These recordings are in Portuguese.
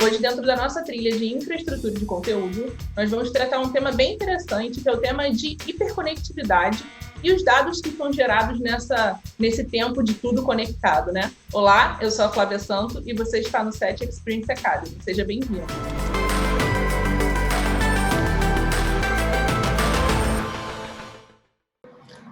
Hoje, dentro da nossa trilha de infraestrutura de conteúdo, nós vamos tratar um tema bem interessante, que é o tema de hiperconectividade e os dados que são gerados nesse tempo de tudo conectado, né? Olá, eu sou a Flávia Santo e você está no SET Experience Academy. Seja bem-vindo.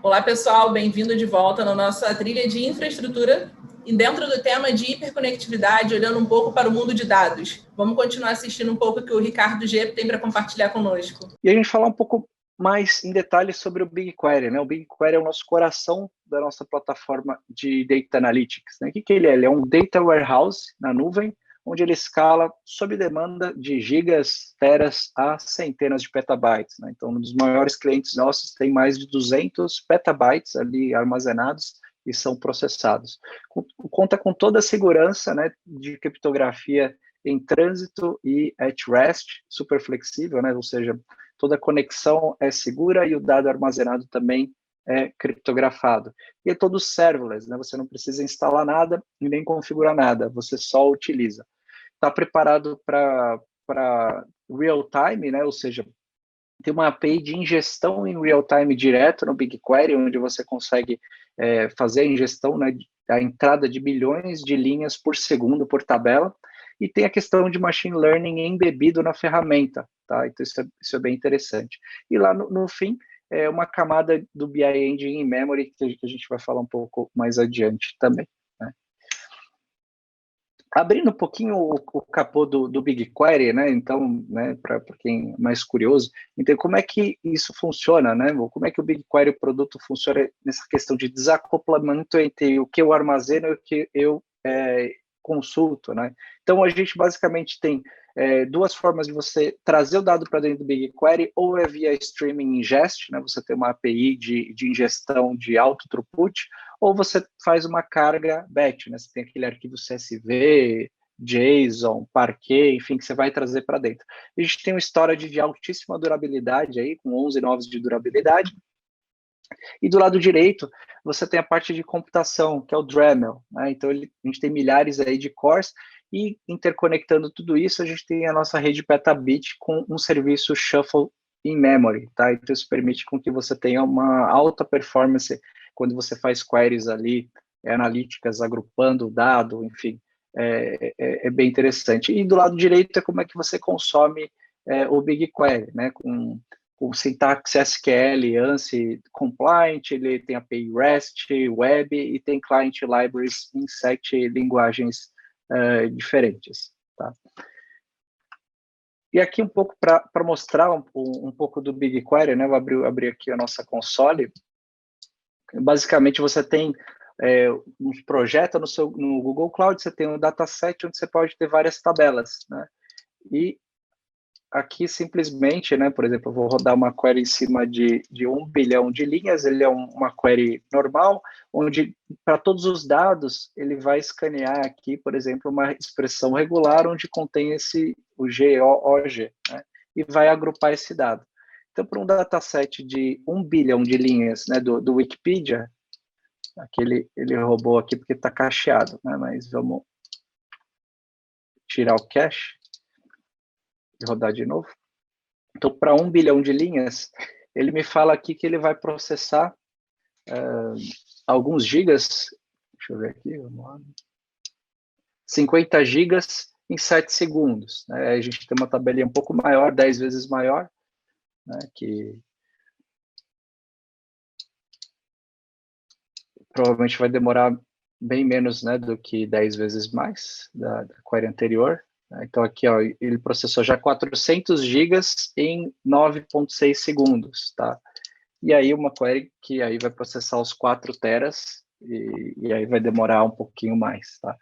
Olá, pessoal, bem-vindo de volta na nossa trilha de infraestrutura e dentro do tema de hiperconectividade, olhando um pouco para o mundo de dados. Vamos continuar assistindo um pouco o que o Ricardo G tem para compartilhar conosco. E a gente falar um pouco mais em detalhes sobre o BigQuery, né? O BigQuery é o nosso coração da nossa plataforma de Data Analytics, né? O que ele é? Ele é um Data Warehouse na nuvem, onde ele escala sob demanda de gigas, teras a centenas de petabytes, né? Então, um dos maiores clientes nossos tem mais de 200 petabytes ali armazenados e são processados. Conta com toda a segurança, né, de criptografia em trânsito e at rest, super flexível, né? Ou seja, toda a conexão é segura e o dado armazenado também é criptografado. E é todo serverless, né? Você não precisa instalar nada e nem configurar nada, você só utiliza. Está preparado para real-time, né? Ou seja, tem uma API de ingestão em real-time direto no BigQuery, onde você consegue fazer a ingestão, né, a entrada de bilhões de linhas por segundo por tabela, e tem a questão de machine learning embebido na ferramenta, tá? Então isso é bem interessante. E lá no fim, uma camada do BI Engine in memory, que a gente vai falar um pouco mais adiante também, né? Abrindo um pouquinho o capô do BigQuery, né? Então, né, para quem é mais curioso, então como é que isso funciona, né? Como é que o BigQuery, o produto, funciona nessa questão de desacoplamento entre o que eu armazeno e o que eu consulto, né? Então, a gente basicamente tem duas formas de você trazer o dado para dentro do BigQuery, ou é via Streaming Ingest, né? Você tem uma API de ingestão de alto throughput, ou você faz uma carga batch, né? Você tem aquele arquivo CSV, JSON, Parquet, enfim, que você vai trazer para dentro. A gente tem um storage de altíssima durabilidade aí, com 11 noves de durabilidade. E do lado direito, você tem a parte de computação, que é o Dremel, né? Então, a gente tem milhares aí de cores, e interconectando tudo isso, a gente tem a nossa rede Petabit com um serviço Shuffle in Memory, tá? Então, isso permite com que você tenha uma alta performance quando você faz queries ali, analíticas, agrupando o dado, enfim, é bem interessante. E do lado direito é como é que você consome o BigQuery, né? Com sintaxe SQL, ANSI compliant, ele tem API REST, Web e tem client libraries em 7 linguagens diferentes, tá? E aqui um pouco para mostrar um pouco do BigQuery, né? Vou abrir aqui a nossa console. Basicamente, você tem um projeto no Google Cloud, você tem um dataset onde você pode ter várias tabelas, né? E aqui simplesmente, né, por exemplo, eu vou rodar uma query em cima de 1 bilhão de linhas, ele é uma query normal, onde para todos os dados ele vai escanear aqui, por exemplo, uma expressão regular onde contém o GOOG, né, e vai agrupar esse dado. Então, para um dataset de 1 bilhão de linhas, né, do Wikipedia, aqui ele roubou aqui porque está cacheado, né, mas vamos tirar o cache e rodar de novo. Então, para 1 bilhão de linhas, ele me fala aqui que ele vai processar alguns gigas, deixa eu ver aqui, vamos lá, 50 gigas em 7 segundos. Né? A gente tem uma tabelinha um pouco maior, 10 vezes maior, né, que provavelmente vai demorar bem menos, né, do que 10 vezes mais da query anterior. Então, aqui, ó, ele processou já 400 gigas em 9,6 segundos, tá? E aí, uma query que aí vai processar os 4 teras, e aí vai demorar um pouquinho mais, tá?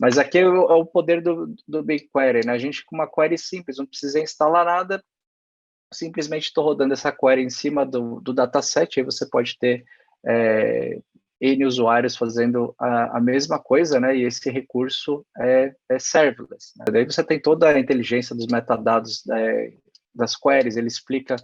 Mas aqui é o poder do BigQuery, né? A gente, com uma query simples, não precisa instalar nada, simplesmente estou rodando essa query em cima do dataset, aí você pode ter N usuários fazendo a mesma coisa, né? E esse recurso é serverless, né? Daí você tem toda a inteligência dos metadados das queries, ele explica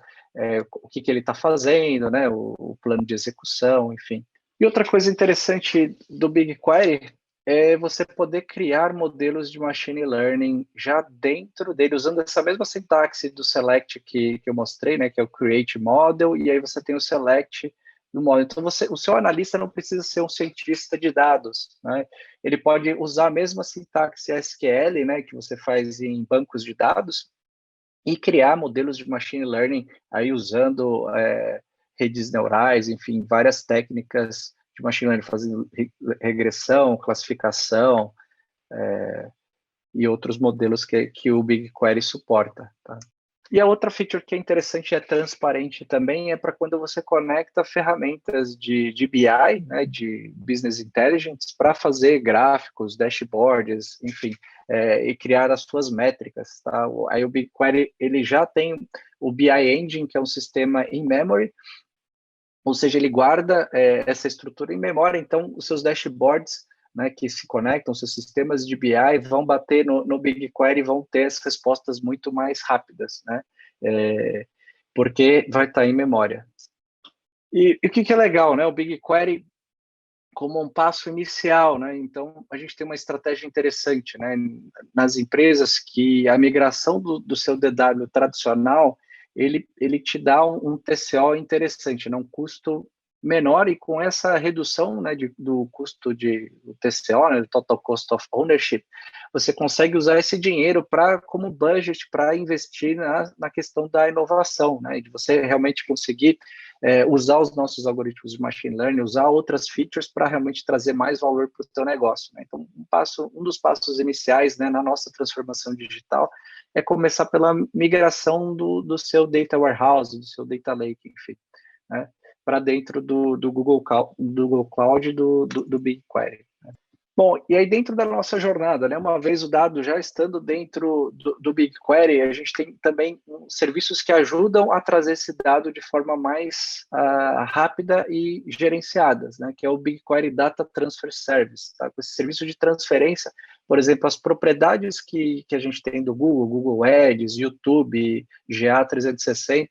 o que ele está fazendo, né? O plano de execução, enfim. E outra coisa interessante do BigQuery é você poder criar modelos de machine learning já dentro dele, usando essa mesma sintaxe do select que eu mostrei, né, que é o create model, e aí você tem o select no model. Então, o seu analista não precisa ser um cientista de dados, né? Ele pode usar a mesma sintaxe SQL, né, que você faz em bancos de dados, e criar modelos de machine learning aí usando redes neurais, enfim, várias técnicas de machine learning, fazendo regressão, classificação e outros modelos que o BigQuery suporta. Tá? E a outra feature que é interessante e é transparente também é para quando você conecta ferramentas de BI, né, de Business Intelligence, para fazer gráficos, dashboards, enfim, e criar as suas métricas. Tá? Aí o BigQuery ele já tem o BI Engine, que é um sistema in-memory, ou seja, ele guarda essa estrutura em memória, então os seus dashboards, né, que se conectam, seus sistemas de BI vão bater no BigQuery e vão ter as respostas muito mais rápidas, né, porque vai estar em memória. E o que é legal, né, o BigQuery como um passo inicial, né, então a gente tem uma estratégia interessante, né, nas empresas que a migração do seu DW tradicional ele te dá um TCO interessante, né, um custo menor, e com essa redução, né, do custo do TCO, né, do Total Cost of Ownership, você consegue usar esse dinheiro como budget para investir na questão da inovação, né, de você realmente conseguir usar os nossos algoritmos de machine learning, usar outras features para realmente trazer mais valor para o teu negócio, né? Então, um dos passos iniciais, né, na nossa transformação digital é começar pela migração do seu data warehouse, do seu data lake, enfim, né, para dentro do Google Cloud e do BigQuery. Bom, e aí dentro da nossa jornada, né, uma vez o dado já estando dentro do BigQuery, a gente tem também serviços que ajudam a trazer esse dado de forma mais rápida e gerenciadas, né, que é o BigQuery Data Transfer Service. Tá? Com esse serviço de transferência, por exemplo, as propriedades que a gente tem do Google Ads, YouTube, GA360,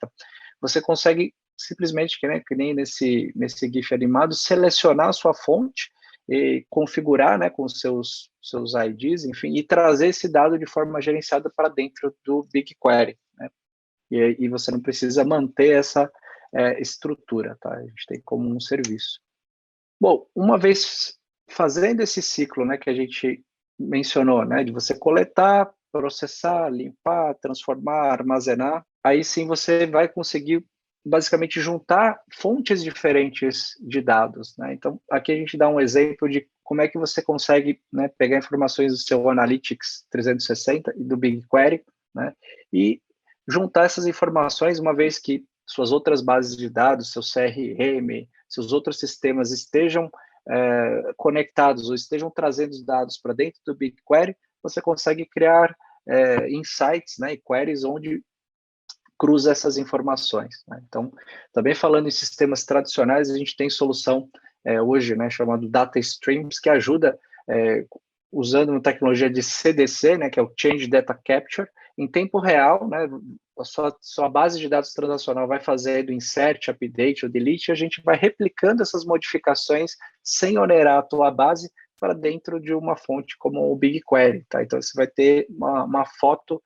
você consegue simplesmente, que nem nesse GIF animado, selecionar a sua fonte, e configurar, né, com seus IDs, enfim, e trazer esse dado de forma gerenciada para dentro do BigQuery, né? E você não precisa manter essa estrutura, tá? A gente tem como um serviço. Bom, uma vez fazendo esse ciclo, né, que a gente mencionou, né, de você coletar, processar, limpar, transformar, armazenar, aí sim você vai conseguir basicamente juntar fontes diferentes de dados, né? Então, aqui a gente dá um exemplo de como é que você consegue, né, pegar informações do seu Analytics 360 e do BigQuery, né, e juntar essas informações, uma vez que suas outras bases de dados, seu CRM, seus outros sistemas estejam conectados ou estejam trazendo os dados para dentro do BigQuery, você consegue criar insights, né, e queries onde cruza essas informações, né? Então, também falando em sistemas tradicionais, a gente tem solução hoje, né, chamado Data Streams, que ajuda, usando uma tecnologia de CDC, né, que é o Change Data Capture, em tempo real, né, a sua base de dados transacional vai fazendo insert, update ou delete, e a gente vai replicando essas modificações sem onerar a tua base para dentro de uma fonte como o BigQuery, tá? Então, você vai ter uma foto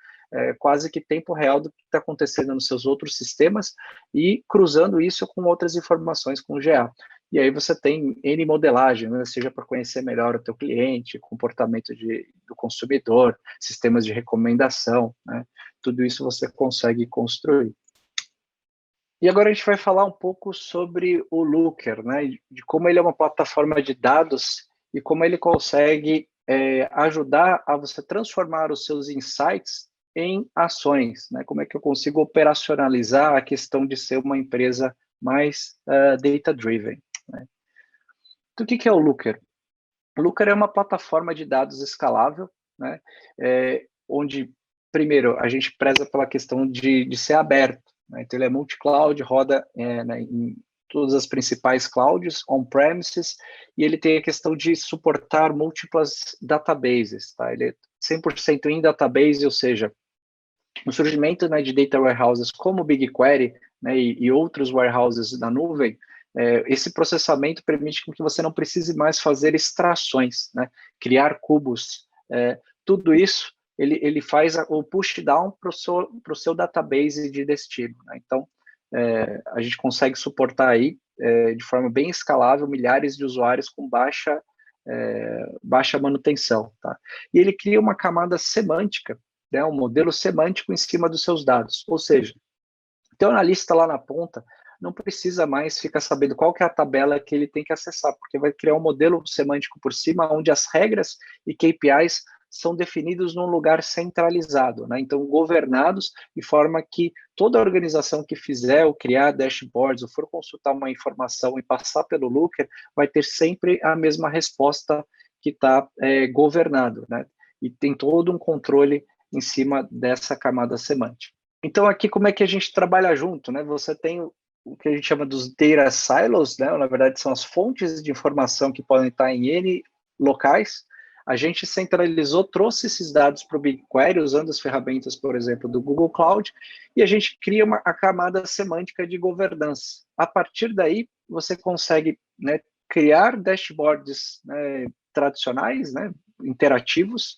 quase que tempo real do que está acontecendo nos seus outros sistemas e cruzando isso com outras informações com o GA. E aí você tem N modelagem, né? Seja para conhecer melhor o teu cliente, comportamento do consumidor, sistemas de recomendação, né? Tudo isso você consegue construir. E agora a gente vai falar um pouco sobre o Looker, né? De como ele é uma plataforma de dados e como ele consegue ajudar a você transformar os seus insights em ações, né? Como é que eu consigo operacionalizar a questão de ser uma empresa mais data-driven, né? Então, o que é o Looker? O Looker é uma plataforma de dados escalável, né? Onde, primeiro, a gente preza pela questão de ser aberto, né? Então, ele é multi-cloud, roda né, em todas as principais clouds, on-premises, e ele tem a questão de suportar múltiplas databases, tá? Ele é 100% em database, ou seja, o surgimento, né, de data warehouses como o BigQuery, né, e outros warehouses na nuvem esse processamento permite que você não precise mais fazer extrações, né? Criar cubos, tudo isso ele faz o push down para o seu database de destino, né? Então, a gente consegue suportar aí, de forma bem escalável, milhares de usuários com baixa manutenção, tá? E ele cria uma camada semântica, né, um modelo semântico em cima dos seus dados, ou seja, teu analista lá na ponta não precisa mais ficar sabendo qual que é a tabela que ele tem que acessar, porque vai criar um modelo semântico por cima, onde as regras e KPIs são definidos num lugar centralizado, né? Então, governados de forma que toda organização que fizer ou criar dashboards, ou for consultar uma informação e passar pelo Looker, vai ter sempre a mesma resposta que está governado, né? E tem todo um controle em cima dessa camada semântica. Então, aqui, como é que a gente trabalha junto, né? Você tem o que a gente chama dos data silos, né? Na verdade, são as fontes de informação que podem estar em N locais. A gente centralizou, trouxe esses dados para o BigQuery, usando as ferramentas, por exemplo, do Google Cloud, e a gente cria a camada semântica de governança. A partir daí, você consegue, né, criar dashboards, né, tradicionais, né, interativos,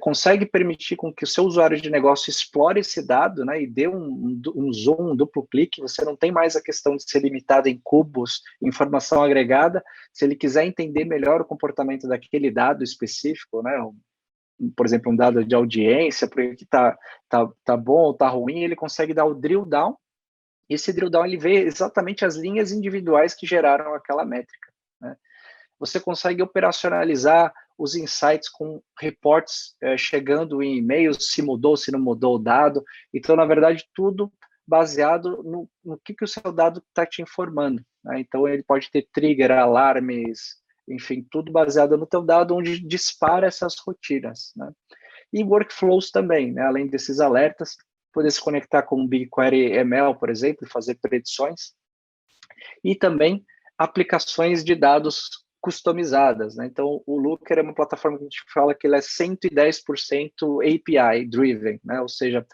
consegue permitir com que o seu usuário de negócio explore esse dado, né, e dê um zoom, um duplo clique. Você não tem mais a questão de ser limitado em cubos, informação agregada. Se ele quiser entender melhor o comportamento daquele dado específico, né, por exemplo, um dado de audiência, porque está bom ou está ruim, ele consegue dar o drill down. Esse drill down ele vê exatamente as linhas individuais que geraram aquela métrica, né? Você consegue operacionalizar os insights com reports chegando em e-mails, se mudou, se não mudou o dado. Então, na verdade, tudo baseado no que o seu dado está te informando, né? Então, ele pode ter trigger, alarmes, enfim, tudo baseado no teu dado, onde dispara essas rotinas, né? E workflows também, né? Além desses alertas, poder se conectar com o BigQuery ML, por exemplo, e fazer predições. E também aplicações de dados customizadas, né? Então, o Looker é uma plataforma que a gente fala que ele é 110% API driven, né? Ou seja,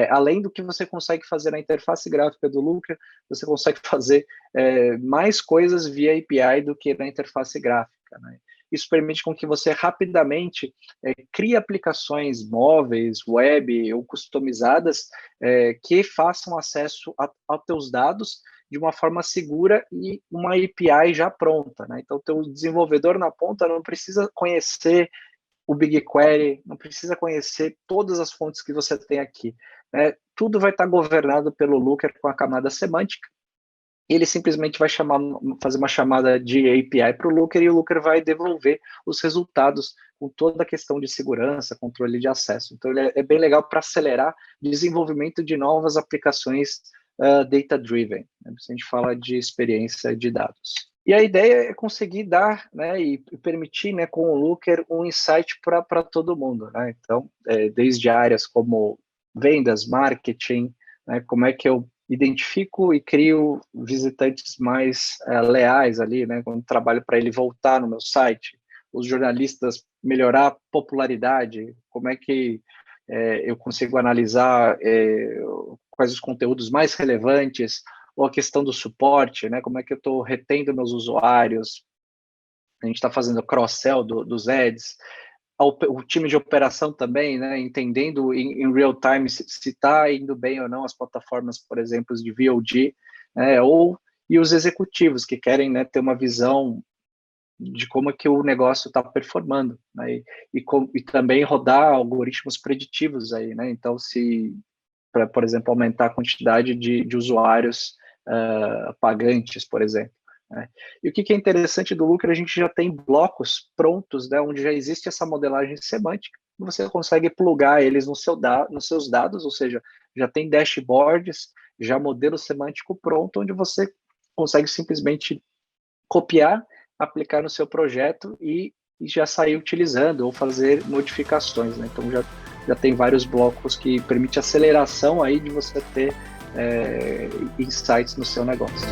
além do que você consegue fazer na interface gráfica do Looker, você consegue fazer mais coisas via API do que na interface gráfica, né? Isso permite com que você rapidamente crie aplicações móveis, web ou customizadas que façam acesso aos teus dados de uma forma segura e uma API já pronta, né? Então, o teu desenvolvedor na ponta não precisa conhecer o BigQuery, não precisa conhecer todas as fontes que você tem aqui, né? Tudo vai estar governado pelo Looker com a camada semântica. Ele simplesmente vai fazer uma chamada de API para o Looker, e o Looker vai devolver os resultados com toda a questão de segurança, controle de acesso. Então, ele é bem legal para acelerar o desenvolvimento de novas aplicações data-driven, né? A gente fala de experiência de dados. E a ideia é conseguir dar, né, e permitir, né, com o Looker um insight para todo mundo, né? Então, desde áreas como vendas, marketing, né, como é que eu identifico e crio visitantes mais leais ali, né, quando trabalho para ele voltar no meu site, os jornalistas melhorar a popularidade, como é que eu consigo analisar quais os conteúdos mais relevantes, ou a questão do suporte, né, como é que eu estou retendo meus usuários. A gente está fazendo cross-sell dos ads, o time de operação também, né, entendendo em real time se está indo bem ou não as plataformas, por exemplo, de VOD, né, e os executivos que querem, né, ter uma visão de como é que o negócio está performando, né, e também rodar algoritmos preditivos aí, né? Então, para, por exemplo, aumentar a quantidade de usuários pagantes, por exemplo, né? E o que é interessante do Looker, a gente já tem blocos prontos, né, onde já existe essa modelagem semântica, você consegue plugar eles nos seus dados, ou seja, já tem dashboards, já modelo semântico pronto, onde você consegue simplesmente copiar, aplicar no seu projeto e já sair utilizando ou fazer modificações, né? Então já tem vários blocos que permite aceleração aí de você ter insights no seu negócio.